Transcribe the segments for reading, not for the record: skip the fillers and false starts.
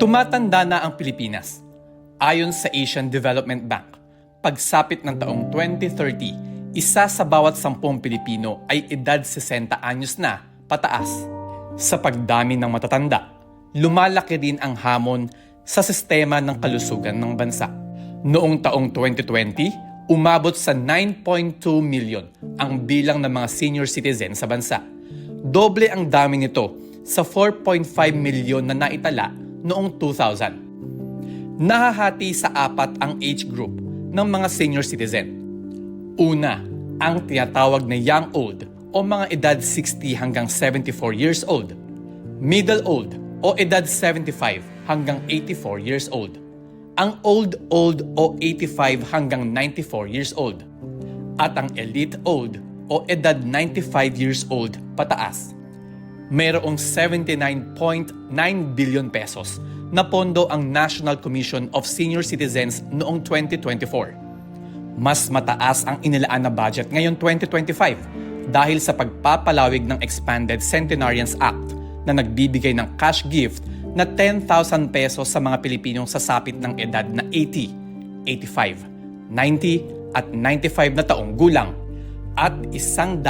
Tumatanda na ang Pilipinas. Ayon sa Asian Development Bank, pagsapit ng taong 2030, isa sa bawat 10 Pilipino ay edad 60 anyos na pataas. Sa pagdami ng matatanda, lumalaki rin ang hamon sa sistema ng kalusugan ng bansa. Noong taong 2020, umabot sa 9.2 million ang bilang ng mga senior citizen sa bansa. Doble ang dami nito sa 4.5 milyon na naitala noong 2000. Nahahati sa 4 ang age group ng mga senior citizen. Una, ang tinatawag na young old o mga edad 60 hanggang 74 years old. Middle old o edad 75 hanggang 84 years old. Ang old o 85 hanggang 94 years old. At ang elite old o edad 95 years old pataas. Mayroong 79.9 billion pesos na pondo ang National Commission of Senior Citizens noong 2024. Mas mataas ang inilaan na budget ngayon 2025 dahil sa pagpapalawig ng Expanded Centenarians Act na nagbibigay ng cash gift na 10,000 pesos sa mga Pilipinong sasapit ng edad na 80, 85, 90 at 95 na taong gulang at 100,000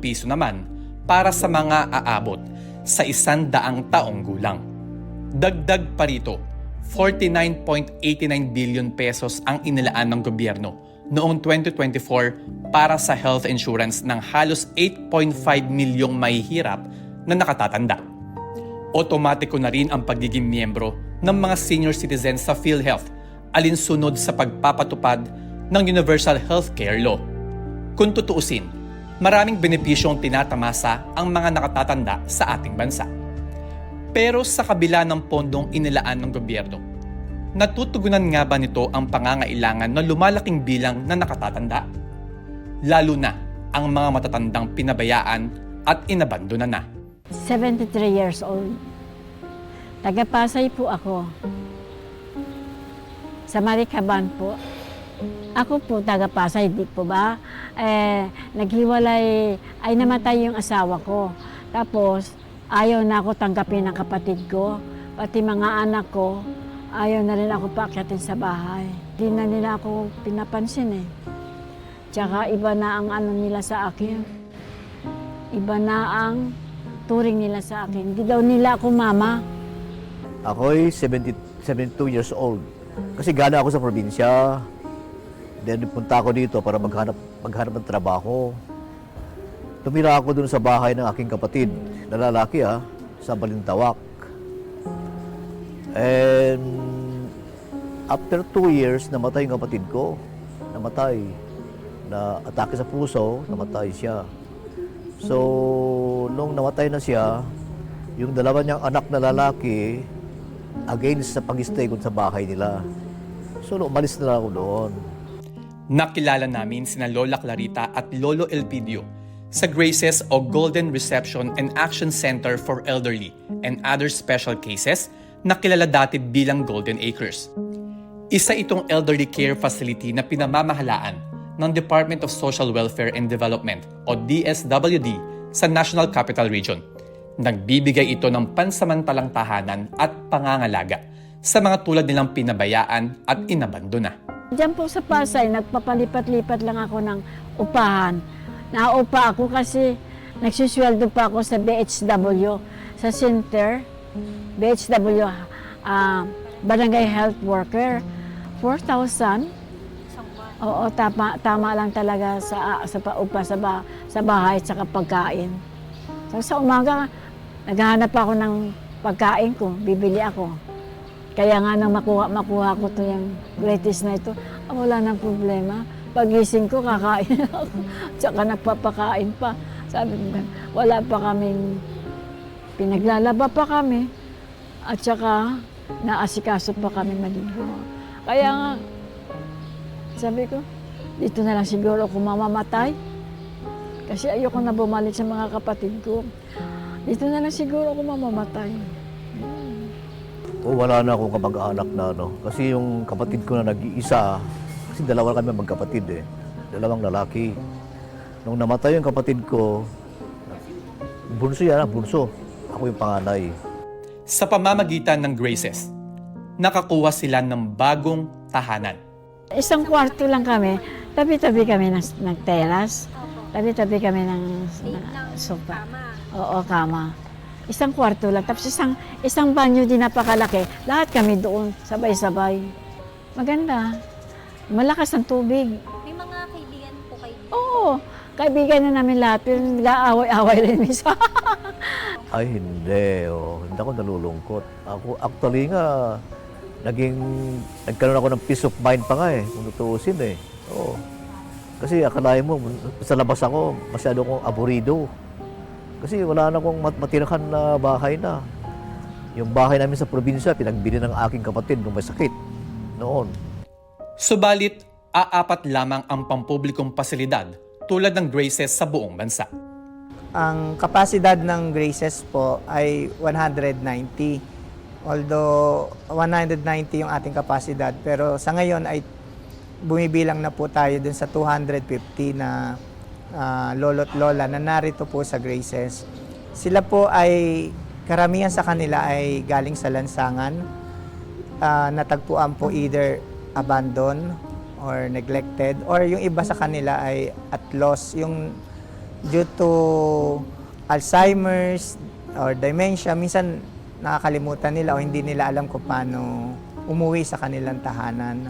piso naman para sa mga aabot sa 100 taong gulang. Dagdag pa rito, 49.89 billion pesos ang inilaan ng gobyerno noong 2024 para sa health insurance ng halos 8.5 milyong mahihirap na nakatatanda. Otomatiko na rin ang pagiging miyembro ng mga senior citizens sa PhilHealth alinsunod sa pagpapatupad ng Universal Healthcare Law. Kung tutuusin, maraming benepisyong tinatamasa ang mga nakatatanda sa ating bansa. Pero sa kabila ng pondong inilaan ng gobyerno, natutugunan nga ba nito ang pangangailangan ng lumalaking bilang na nakatatanda? Lalo na ang mga matatandang pinabayaan at inabandona na. 73 years old. Taga-Pasay po ako. Sa Maricaban po. Ako po taga-Pasay, di po ba? Naghiwalay, ay namatay yung asawa ko. Tapos, ayaw na ako tanggapin ng kapatid ko. Pati mga anak ko, ayaw na rin ako paakyatin sa bahay. Di na nila ako pinapansin eh. Tsaka iba na ang ano nila sa akin. Iba na ang turing nila sa akin. Hindi daw nila ako mama. Ako'y 72 years old. Kasi gana ako sa probinsya. Then punta ako dito para maghanap ng trabaho. Tumira ako dun sa bahay ng aking kapatid, na lalaki sa Balintawak. And after 2 years, namatay yung kapatid ko. Namatay. Na atake sa puso, namatay siya. So, nung namatay na siya, yung dalawa niyang anak na lalaki, against sa pag-stay ko sa bahay nila. So, umalis na lang ako doon. Nakilala namin sina Lola Clarita at Lolo Elpidio sa Graces o Golden Reception and Action Center for Elderly and Other Special Cases na kilala dati bilang Golden Acres. Isa itong elderly care facility na pinamamahalaan ng Department of Social Welfare and Development o DSWD sa National Capital Region. Nagbibigay ito ng pansamantalang tahanan at pangangalaga sa mga tulad nilang pinabayaan at inabandona. Diyan po sa Pasay, nagpapalipat-lipat lang ako ng upahan. Naupa ako kasi nagsusweldo pa ako sa BHW, sa center, BHW, Barangay Health Worker, 4,000. Oo, tama lang talaga sa paupa sa bahay at sa pagkain. So, sa umaga, naghahanap ako ng pagkain ko, bibili ako. Kaya nga nang makuha ko to yung greatest na ito, wala nang problema. Pagising ko, kakain ako. Tsaka nagpapakain pa. Sabi ko, wala pa kaming, pinaglalaba pa kami. At tsaka, naasikaso pa kami maligo. Kaya nga, sabi ko, dito na lang siguro ako mamamatay. Kasi ayoko na bumalik sa mga kapatid ko. Dito na lang siguro ako mamamatay. O wala na akong kamag-anak na Kasi yung kapatid ko na nag-iisa, kasi dalawa kami magkapatid dalawang lalaki. Nung namatay yung kapatid ko, bunso yan, bunso. Ako yung panganay. Sa pamamagitan ng Graces, nakakuha sila ng bagong tahanan. Isang kwarto lang kami, tabi-tabi kami ng teras, tabi-tabi kami ng sofa. Oo, kama. Isang kwarto lang, tapos isang banyo din napakalaki. Lahat kami doon, sabay-sabay. Maganda. Malakas ang tubig. May mga kaibigan po kayo. Oo, kaibigan na namin lahat, pero nag-aaway-aaway rin minsan. Ay, hindi. Oh. Hindi ako nalulungkot. Ako, actually nga, nagkaroon ako ng peace of mind pa nga kung tutuusin Oo. Kasi akalain mo, sa labas ako, masyado akong aburido. Kasi wala na akong matirahan na bahay na. Yung bahay namin sa probinsya, pinagbili ng aking kapatid nung may sakit noon. Subalit, aapat lamang ang pampublikong pasilidad tulad ng Graces sa buong bansa. Ang kapasidad ng Graces po ay 190. Although 190 yung ating kapasidad, pero sa ngayon ay bumibilang na po tayo dun sa 250 na lolo't lola na narito po sa Graces. Sila po ay, karamihan sa kanila ay galing sa lansangan. Natagpuan po either abandoned or neglected, or yung iba sa kanila ay at loss, yung due to Alzheimer's or dementia, minsan nakakalimutan nila o hindi nila alam kung paano umuwi sa kanilang tahanan.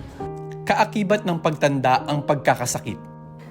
Kaakibat ng pagtanda ang pagkakasakit.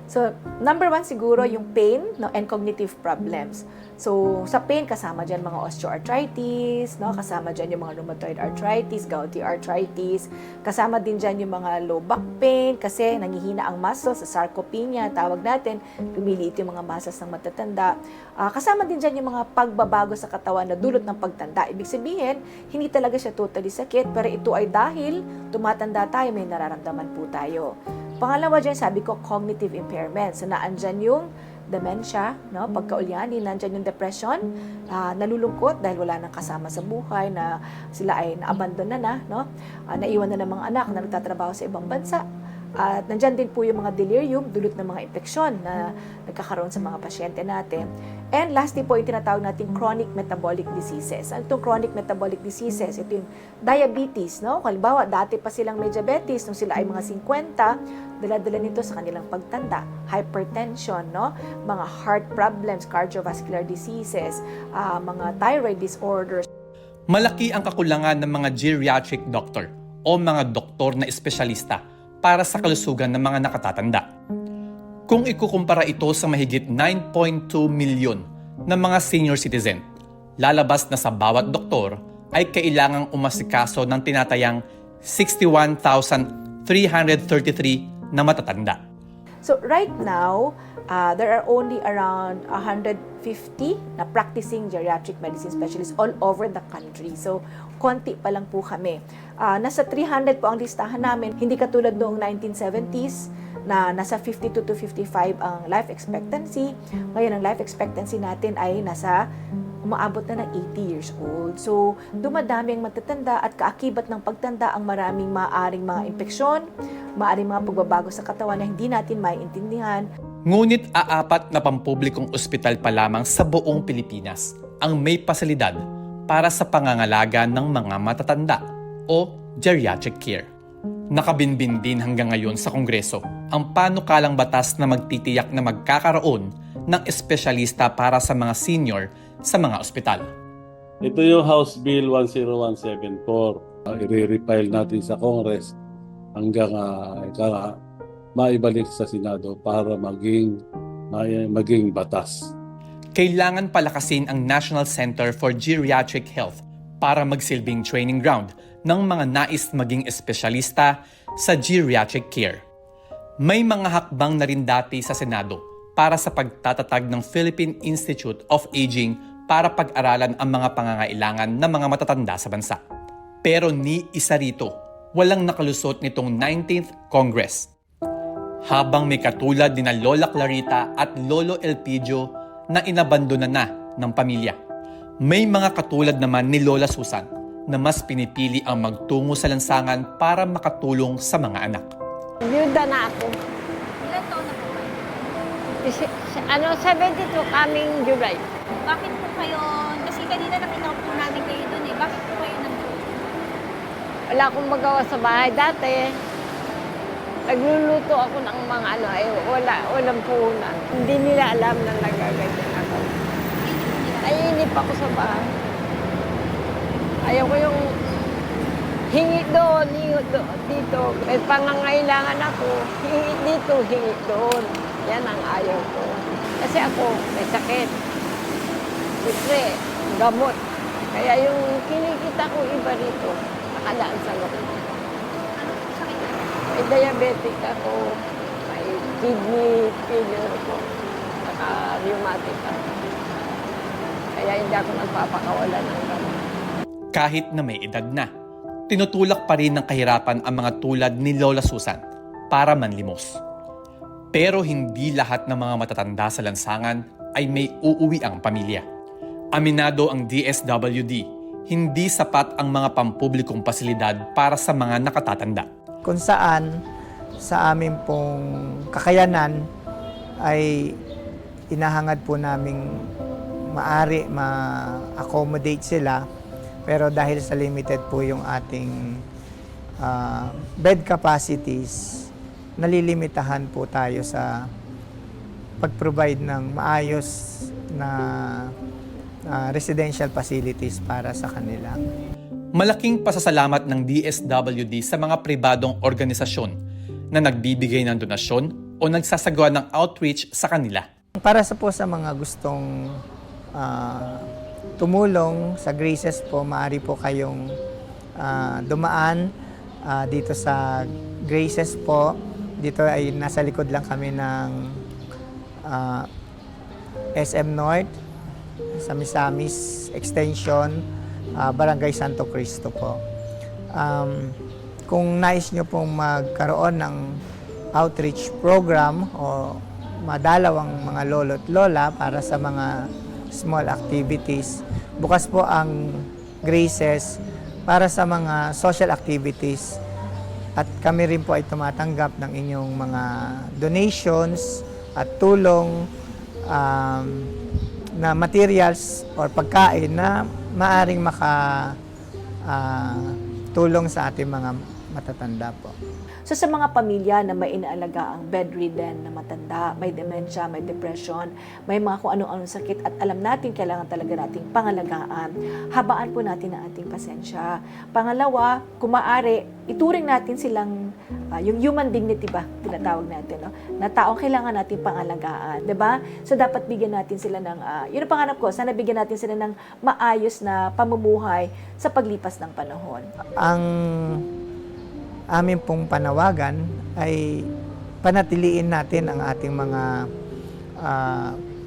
So, number one siguro yung pain, no, and cognitive problems. So, sa pain, kasama dyan mga osteoarthritis, no, kasama dyan yung mga rheumatoid arthritis, gouty arthritis, kasama din dyan yung mga low back pain kasi nangihina ang muscles, sa sarcopenia, tawag natin, lumiliit yung mga muscles ng matatanda. Kasama din dyan yung mga pagbabago sa katawan na dulot ng pagtanda. Ibig sabihin, hindi talaga siya totally sakit, pero ito ay dahil tumatanda tayo, may nararamdaman po tayo. Pangalawa dyan, sabi ko, cognitive impairment. So, naandyan yung dementia, no? Pagkaulyanin, nandyan yung depression, nalulungkot dahil wala nang kasama sa buhay, na sila ay na-abandon na, no? Naiwan na ng mga anak na nagtatrabaho sa ibang bansa. At nandyan din po yung mga delirium, dulot ng mga infeksyon na nagkakaroon sa mga pasyente natin. And lastly po, yung tinatawag natin chronic metabolic diseases. Ano itong chronic metabolic diseases? Ito yung diabetes, no? Halimbawa, dati pa silang may diabetes, nung sila ay mga 50, dala-dala nito sa kanilang pagtanda. Hypertension, no? Mga heart problems, cardiovascular diseases, mga thyroid disorders. Malaki ang kakulangan ng mga geriatric doctor o mga doktor na espesyalista para sa kalusugan ng mga nakatatanda. Kung ikukumpara ito sa mahigit 9.2 milyon na mga senior citizen, lalabas na sa bawat doktor ay kailangang umasikaso ng tinatayang 61,333 na matatanda. So right now, there are only around 150 na practicing geriatric medicine specialists all over the country. So konti pa lang po kami. Nasa 300 po ang listahan namin. Hindi katulad noong 1970s na nasa 52 to 55 ang life expectancy. Ngayon ang life expectancy natin ay umaabot na ng 80 years old. So, dumadami ang matatanda at kaakibat ng pagtanda ang maraming maaring mga impeksyon, maaring mga pagbabago sa katawan na hindi natin maiintindihan. Ngunit aapat na pampublikong ospital pa lamang sa buong Pilipinas ang may pasilidad para sa pangangalaga ng mga matatanda o geriatric care. Nakabinbin din hanggang ngayon sa Kongreso ang panukalang batas na magtitiyak na magkakaroon ng espesyalista para sa mga senior sa mga ospital. Ito yung House Bill 10174. I-refile natin sa Congress hanggang maibalik sa Senado para maging batas. Kailangan palakasin ang National Center for Geriatric Health para magsilbing training ground ng mga nais maging espesyalista sa geriatric care. May mga hakbang na rin dati sa Senado para sa pagtatatag ng Philippine Institute of Aging para pag-aralan ang mga pangangailangan ng mga matatanda sa bansa. Pero ni isa rito, walang nakalusot nitong 19th Congress. Habang may katulad ni na Lola Clarita at Lolo Elpidio na inabandona na ng pamilya. May mga katulad naman ni Lola Susan na mas pinipili ang magtungo sa lansangan para makatulong sa mga anak. Byuda na ako. Ilan taon na po kayo? 72 coming July. Bakit po kayo, kasi kanina nakita ko po namin kayo doon Bakit po kayo nandun? Wala akong magawa sa bahay dati. Nagluluto ako ng mga walang puhunan. Hindi nila alam na nagaganyan ako. Naiinip ako sa bahay. Ayaw ko yung hingi doon, dito. May pangangailangan ako, hingi dito, hingi doon. Yan ang ayaw ko. Kasi ako, may sakit. Siyempre, gamot. Kaya yung kinikita ko iba rito, nakalaan sa loob. May diabetic ako, may kidney failure ko, saka rheumatic ako. Kaya hindi ako nagpapakawala ng gamot. Kahit na may edad na, tinutulak pa rin ng kahirapan ang mga tulad ni Lola Susan para manlimos. Pero hindi lahat ng mga matatanda sa lansangan ay may uuwi ang pamilya. Aminado ang DSWD, hindi sapat ang mga pampublikong pasilidad para sa mga nakatatanda. Kung saan sa amin pong kakayanan ay inahangad po naming maari ma-accommodate sila, pero dahil sa limited po yung ating bed capacities, nalilimitahan po tayo sa pag-provide ng maayos na residential facilities para sa kanila. Malaking pasasalamat ng DSWD sa mga pribadong organisasyon na nagbibigay ng donasyon o nagsasagawa ng outreach sa kanila. Para po sa mga gustong tumulong sa Graces po, maaari po kayong dumaan dito sa Graces po. Dito ay nasa likod lang kami ng SM North, sa Misamis Extension, Barangay Santo Cristo po. Kung nais nyo pong magkaroon ng outreach program o madalaw ang mga lolo't lola para sa mga small activities, bukas po ang Graces para sa mga social activities, at kami rin po ay tumatanggap ng inyong mga donations at tulong na materials or pagkain na maaring tulong sa ating mga matatanda po. So sa mga pamilya na may inaalaga ang bedridden na matanda, may dementia, may depression, may mga kung ano-anong sakit at alam natin kailangan talaga nating pangalagaan, habaan po natin ang ating pasensya. Pangalawa, kung maaari, ituring natin silang yung human dignity ba, tinatawag natin, no? Na taong kailangan natin pangalagaan, 'di ba? So dapat bigyan natin sila ng yun ang pangarap ko, sana bigyan natin sila ng maayos na pamumuhay sa paglipas ng panahon. Ang amin pong panawagan ay panatiliin natin ang ating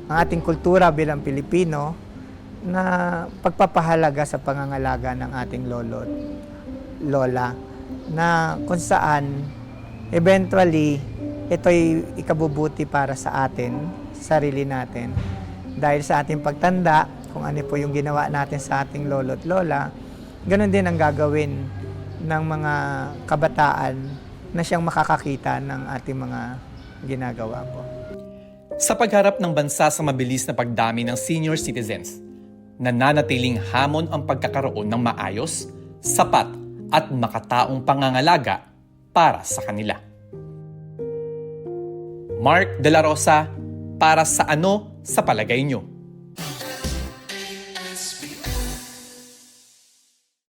ang ating kultura bilang Pilipino na pagpapahalaga sa pangangalaga ng ating lolo at lola, na kung saan eventually ito'y ikabubuti para sa atin, sarili natin. Dahil sa ating pagtanda, kung ano po yung ginawa natin sa ating lolo at lola, ganun din ang gagawin ng mga kabataan na siyang makakakita ng ating mga ginagawa po. Sa pagharap ng bansa sa mabilis na pagdami ng senior citizens, nananatiling hamon ang pagkakaroon ng maayos, sapat at makataong pangangalaga para sa kanila. Mark De La Rosa, para sa Ano sa Palagay Nyo?